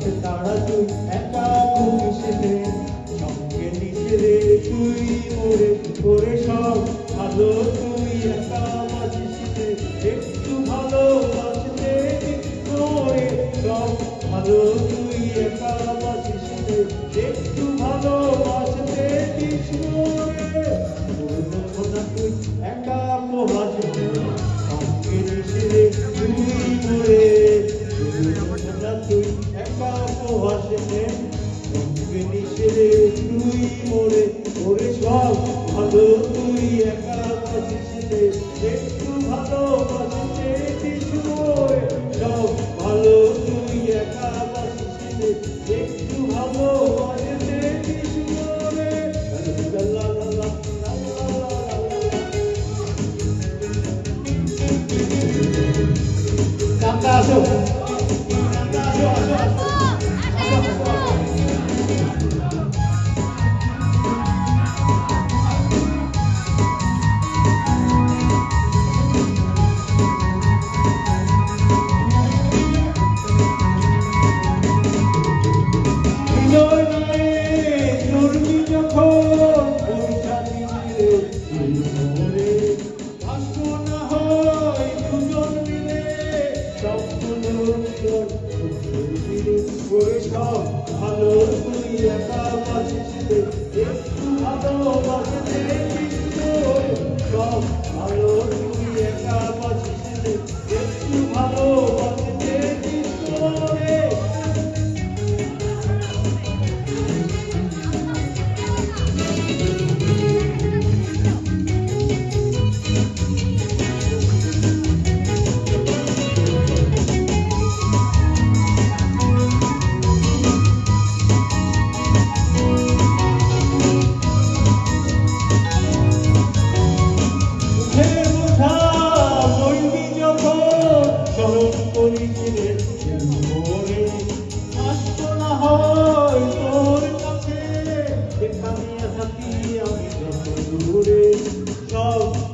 আকাশে তারা তুই একা ঘুমিস রে, সঙ্গে নিচে রে তুই মোরে করে সব ভালো তুই একা বাঁচিস রে, একটু ভালোবাসতে মোরে সব ভালো তুই একা বাঁচিস রে, একটু ভালোবাসতে দিস মোরে না তুই একা মহাজনে, সঙ্গে নিচে রে তুই মোরে তুই একা মহাজনে, সঙ্গে নিচে রে তুই মোরে ওরে সব ভালো তুই একা বাঁচিস রে, একটু ভালোবাসতে দিস মোরে সব ভালো তুই একা বাঁচিস রে, একটু ভালোবাসতে দিস মোরে লা লা লা লা লা আসো ভালো তুই একা বাঁচিস রে, একটু ভালোবাসতে দিস মোরে সব ভালো তুই একা বাঁচিস রে, একটু ভালোবাসতে দিস মোরে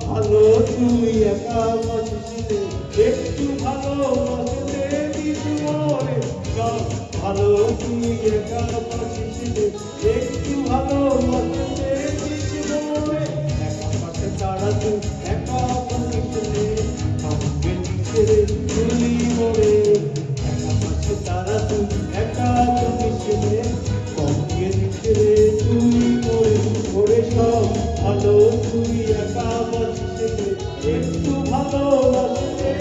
ভালো তুই একা বাঁচিস রে, একটু ভালোবাসতে দিস মোরে সব ভালো তুই একা বাঁচিস রে, একটু ভালোবাসতে দিস মোরে একা পাশে তারা তুই একা বাঁচিস রে, সঙ্গে নিচে রে তুই মোরে একা পাশে তারা তুই একা বাঁচিস রে, সঙ্গে নিচে রে তুই মোরে ওরে সব ভালো তুই একা বাঁচিস রে, একটু ভালোবাসতে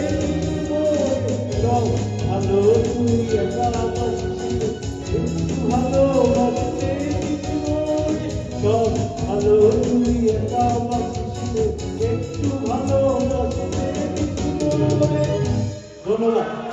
সব ভালো তুই একা বাঁচিস রে, একটু ভালোবাসতে সব ভালো তুই একা বাঁচিস রে, একটু ভালোবাসতে ধন্যবাদ।